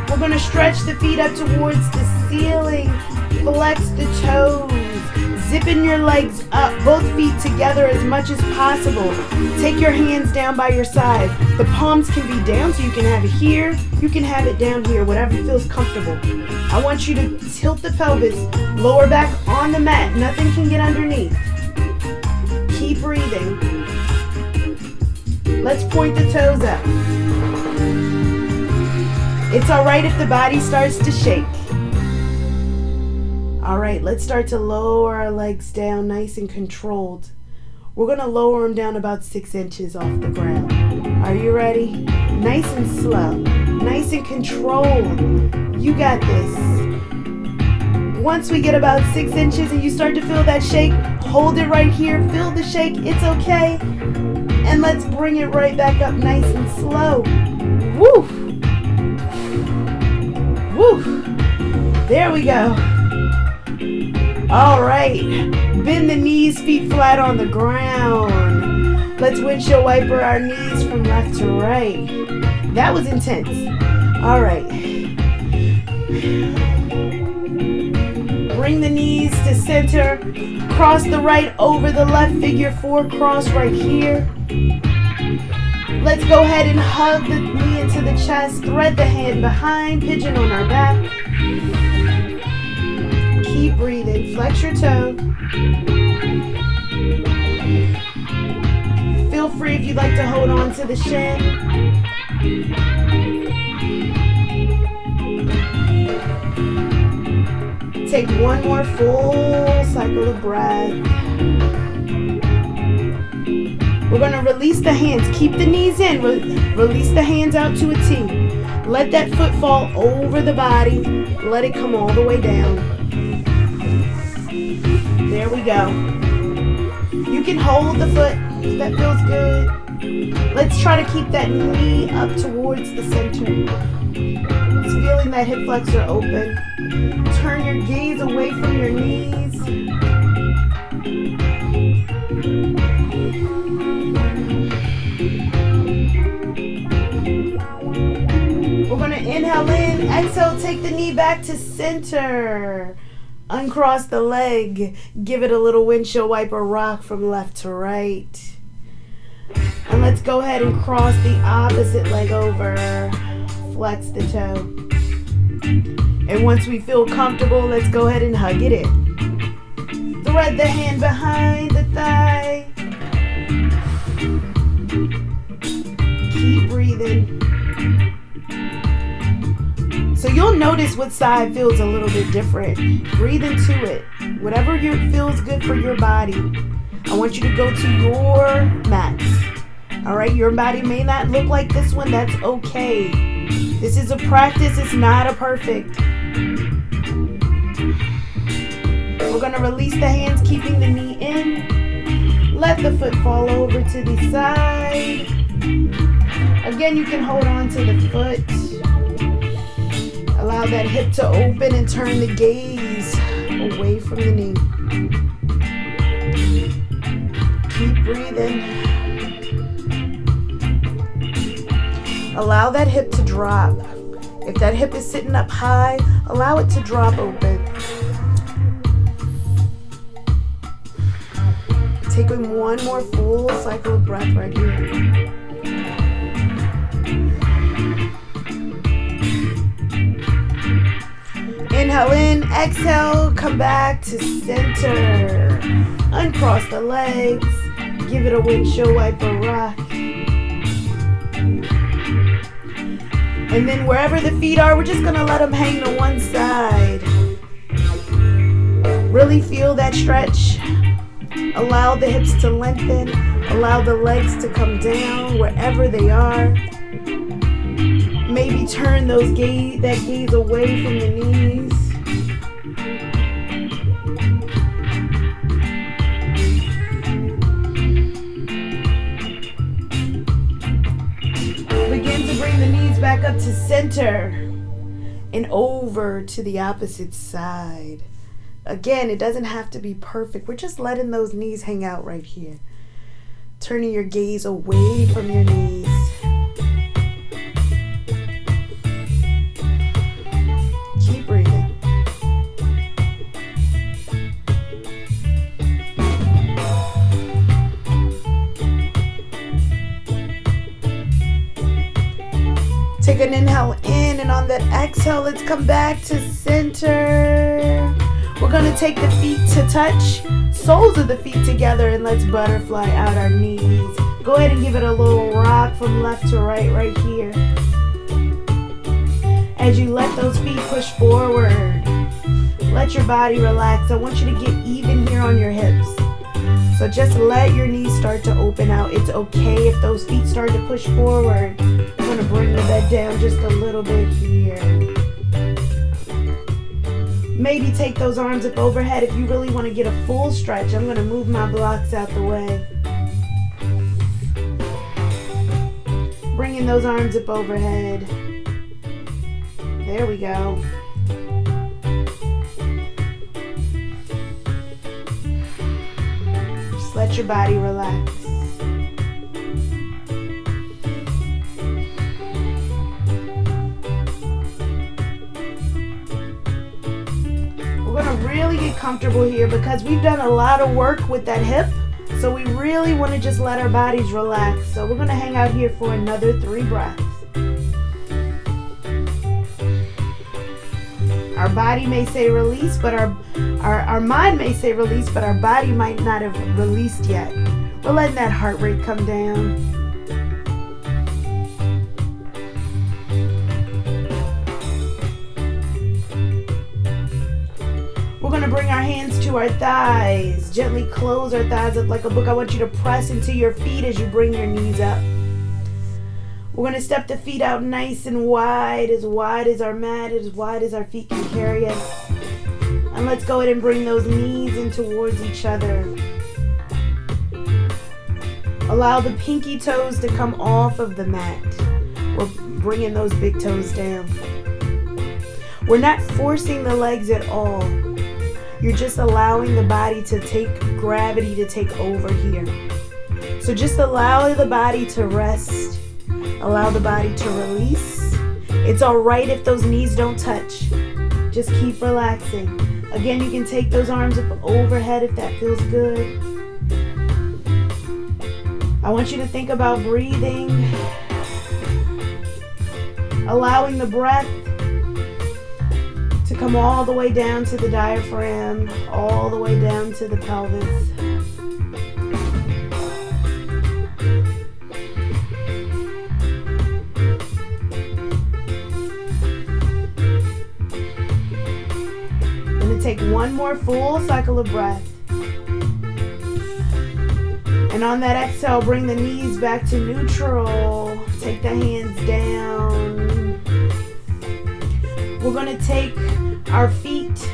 We're going to stretch the feet up towards the ceiling. Flex the toes. Zipping your legs up, both feet together as much as possible. Take your hands down by your side. The palms can be down, so you can have it here. You can have it down here, whatever feels comfortable. I want you to tilt the pelvis, lower back on the mat. Nothing can get underneath. Keep breathing. Let's point the toes up. It's all right if the body starts to shake. All right, let's start to lower our legs down nice and controlled. We're going to lower them down about 6 inches off the ground. Are you ready? Nice and slow. Nice and controlled. You got this. Once we get about 6 inches and you start to feel that shake, hold it right here. Feel the shake. It's okay. And let's bring it right back up nice and slow. Woo! Woo! There we go. All right. Bend the knees, feet flat on the ground. Let's windshield wiper our knees from left to right. That was intense. All right. Bring the knees to center. Cross the right over the left, figure 4 cross right here. Let's go ahead and hug the knee into the chest. Thread the hand behind, pigeon on our back. Keep breathing. Flex your toe. Feel free if you'd like to hold on to the shin. Take 1 more full cycle of breath. We're going to release the hands. Keep the knees in. Release the hands out to a T. Let that foot fall over the body. Let it come all the way down. There we go. You can hold the foot if that feels good. Let's try to keep that knee up towards the center. Just feeling that hip flexor open. Turn your gaze away from your knees. We're going to inhale in, exhale, take the knee back to center. Uncross the leg. Give it a little windshield wiper rock from left to right. And let's go ahead and cross the opposite leg over. Flex the toe. And once we feel comfortable, let's go ahead and hug it in. Thread the hand behind the thigh. Keep breathing. So you'll notice what side feels a little bit different. Breathe into it. Whatever feels good for your body. I want you to go to your max. All right, your body may not look like this one. That's okay. This is a practice. It's not a perfect. We're going to release the hands, keeping the knee in. Let the foot fall over to the side. Again, you can hold on to the foot. Allow that hip to open and turn the gaze away from the knee. Keep breathing. Allow that hip to drop. If that hip is sitting up high, allow it to drop open. Taking one more full cycle of breath right here. Inhale in, exhale, come back to center. Uncross the legs. Give it a windshield wiper rock. And then wherever the feet are, we're just going to let them hang to one side. Really feel that stretch. Allow the hips to lengthen. Allow the legs to come down wherever they are. Maybe turn that gaze away from the knees. Begin to bring the knees back up to center and over to the opposite side. Again, it doesn't have to be perfect. We're just letting those knees hang out right here. Turning your gaze away from your knees. Keep breathing. Take an inhale in, and on that exhale, let's come back to center. We're going to take the feet to touch, soles of the feet together, and let's butterfly out our knees. Go ahead and give it a little rock from left to right here. As you let those feet push forward, let your body relax. I want you to get even here on your hips. So just let your knees start to open out. It's okay if those feet start to push forward. I'm going to bring the bed down just a little bit here. Maybe take those arms up overhead if you really want to get a full stretch. I'm going to move my blocks out the way. Bringing those arms up overhead. There we go. Just let your body relax. Really get comfortable here because we've done a lot of work with that hip, so we really want to just let our bodies relax. So we're going to hang out here for another 3 breaths. Our body may say release, but our mind may say release, but our body might not have released yet. We're letting that heart rate come down. bring our hands to our thighs. Gently close our thighs up like a book. I want you to press into your feet as you bring your knees up. We're going to step the feet out nice and wide as our mat, as wide as our feet can carry us. And let's go ahead and bring those knees in towards each other. Allow the pinky toes to come off of the mat. We're bringing those big toes down. We're not forcing the legs at all. You're just allowing the body to take gravity to take over here. So just allow the body to rest. Allow the body to release. It's all right if those knees don't touch. Just keep relaxing. Again, you can take those arms up overhead if that feels good. I want you to think about breathing. Allowing the breath to come all the way down to the diaphragm, all the way down to the pelvis. I'm going to take one more full cycle of breath. And on that exhale, bring the knees back to neutral. Take the hands down. We're going to take our feet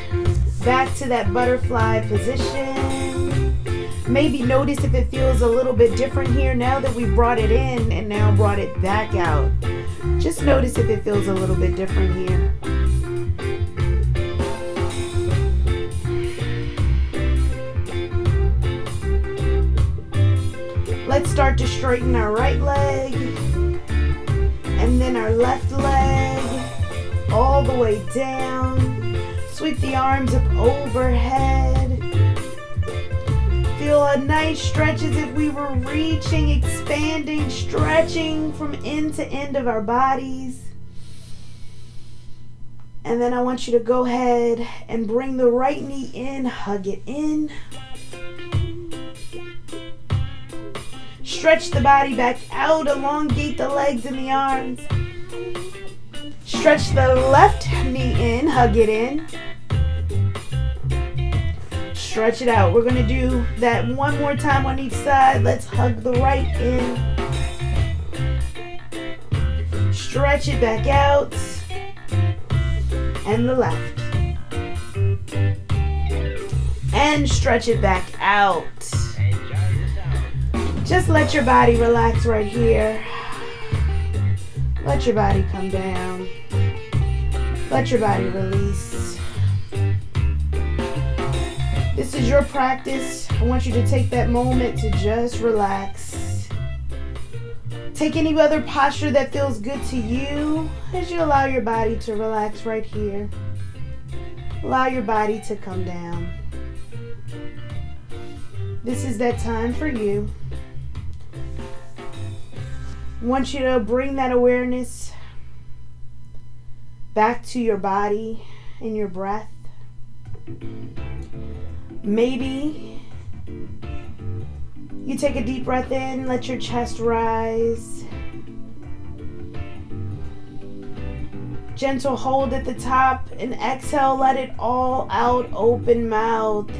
back to that butterfly position. Maybe notice if it feels a little bit different here now that we brought it in and now brought it back out. Just notice if it feels a little bit different here. Let's start to straighten our right leg and then our left leg all the way down. Sweep the arms up overhead. Feel a nice stretch as if we were reaching, expanding, stretching from end to end of our bodies. And then I want you to go ahead and bring the right knee in, hug it in. Stretch the body back out, elongate the legs and the arms. Stretch the left knee in, hug it in. Stretch it out. We're going to do that one more time on each side. Let's hug the right in. Stretch it back out. And the left. And stretch it back out. Just let your body relax right here. Let your body come down. Let your body release. This is your practice. I want you to take that moment to just relax. Take any other posture that feels good to you as you allow your body to relax right here. Allow your body to come down. This is that time for you. I want you to bring that awareness back to your body and your breath. Maybe you take a deep breath in, let your chest rise. Gentle hold at the top and exhale, let it all out, open mouth.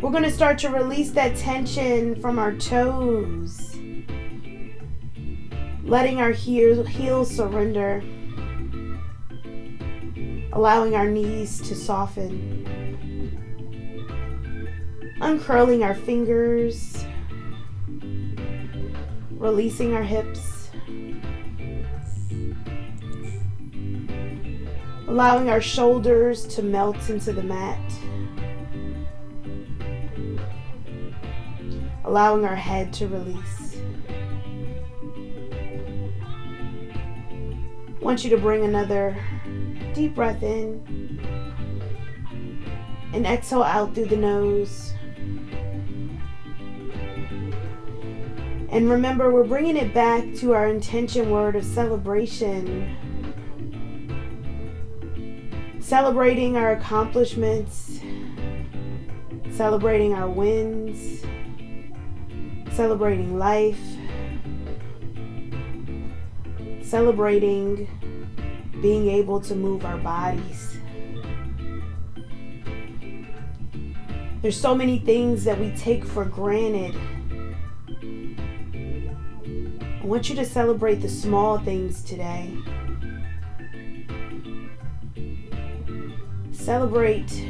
We're going to start to release that tension from our toes. Letting our heels surrender. Allowing our knees to soften. Uncurling our fingers. Releasing our hips. Allowing our shoulders to melt into the mat. Allowing our head to release. I want you to bring another deep breath in and exhale out through the nose. And remember, we're bringing it back to our intention word of celebration. Celebrating our accomplishments, celebrating our wins, celebrating life, celebrating being able to move our bodies. There's so many things that we take for granted. I want you to celebrate the small things today. Celebrate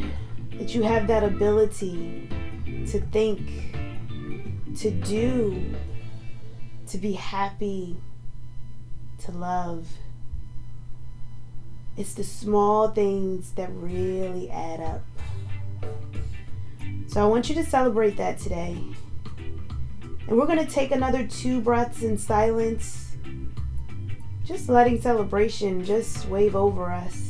that you have that ability to think, to do, to be happy, to love. It's the small things that really add up. So I want you to celebrate that today. And we're going to take another 2 breaths in silence, just letting celebration just wave over us.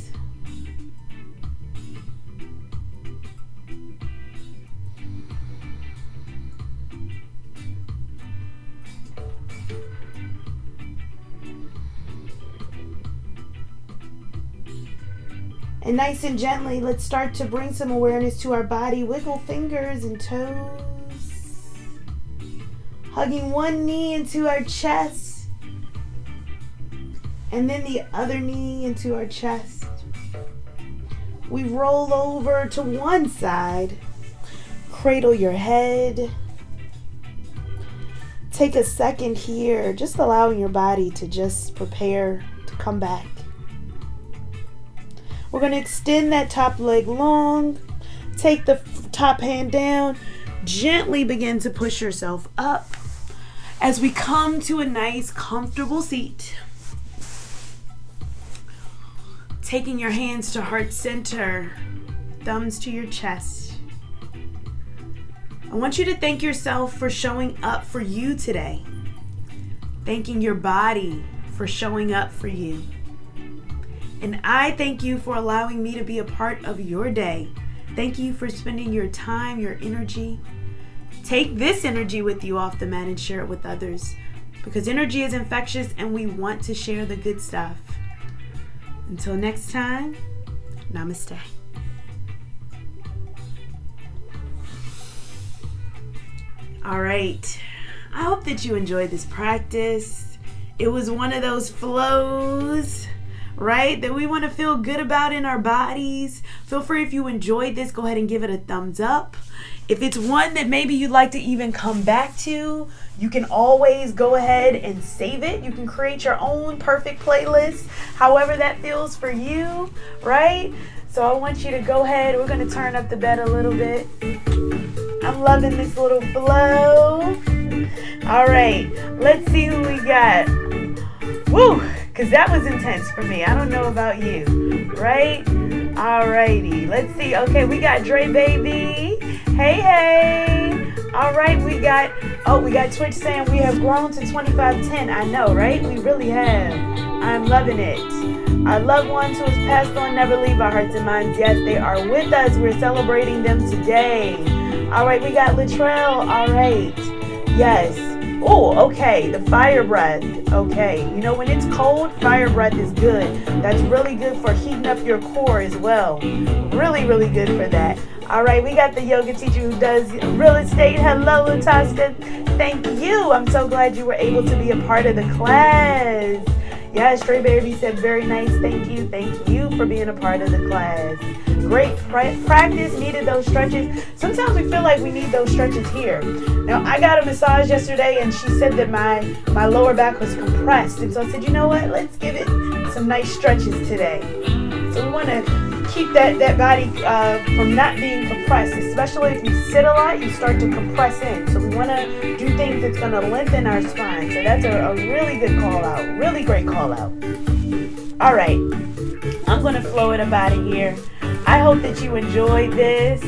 And nice and gently, let's start to bring some awareness to our body. Wiggle fingers and toes. Hugging one knee into our chest. And then the other knee into our chest. We roll over to one side. Cradle your head. Take a second here, just allowing your body to just prepare to come back. We're going to extend that top leg long. Take the top hand down. Gently begin to push yourself up as we come to a nice, comfortable seat. Taking your hands to heart center, thumbs to your chest. I want you to thank yourself for showing up for you today. Thanking your body for showing up for you. And I thank you for allowing me to be a part of your day. Thank you for spending your time, your energy. Take this energy with you off the mat and share it with others, because energy is infectious and we want to share the good stuff. Until next time, namaste. All right. I hope that you enjoyed this practice. It was one of those flows, right, that we want to feel good about in our bodies. Feel free, if you enjoyed this, go ahead and give it a thumbs up. If it's one that maybe you'd like to even come back to, you can always go ahead and save it. You can create your own perfect playlist, however that feels for you, right? So I want you to go ahead. We're going to turn up the bed a little bit. I'm loving this little flow. All right, let's see who we got. Woo! Because that was intense for me. I don't know about you, right? Alrighty, let's see. Okay, we got Dre Baby. Hey, hey. All right, we got Twitch saying we have grown to 2510. I know, right? We really have. I'm loving it. Our loved ones who has passed on never leave our hearts and minds. Yes, they are with us. We're celebrating them today. All right, we got Latrell. All right. Yes. Oh, okay. The fire breath. Okay. You know, when it's cold, fire breath is good. That's really good for heating up your core as well. Really, really good for that. All right. We got the yoga teacher who does real estate. Hello, Latasha. Thank you. I'm so glad you were able to be a part of the class. Yeah, Stray Baby said very nice. Thank you. Thank you for being a part of the class. Great practice. Needed those stretches. Sometimes we feel like we need those stretches here. Now, I got a massage yesterday and she said that my lower back was compressed. And so I said, you know what? Let's give it some nice stretches today. So we want to keep that body from not being compressed. Especially if you sit a lot, you start to compress in. So we want to do things that's going to lengthen our spine. So that's a really good call out. Really great call out. All right. I'm going to flow it up out of here. I hope that you enjoyed this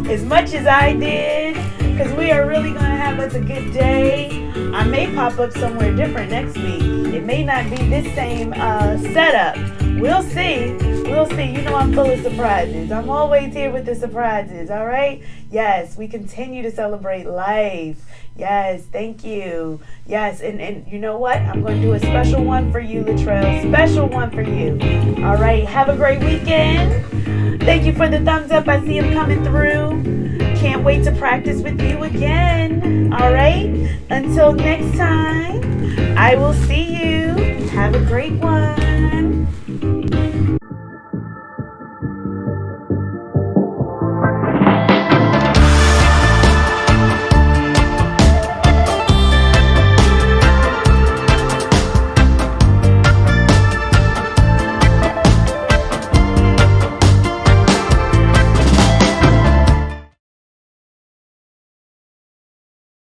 as much as I did, because we are really going to have us a good day. I may pop up somewhere different next week. It may not be this same setup. We'll see. We'll see. You know I'm full of surprises. I'm always here with the surprises, all right? Yes, we continue to celebrate life. Yes, thank you. Yes, and you know what? I'm going to do a special one for you, Latrell. Special one for you. All right, have a great weekend. Thank you for the thumbs up. I see them coming through. Can't wait to practice with you again. All right, until next time, I will see you. Have a great one.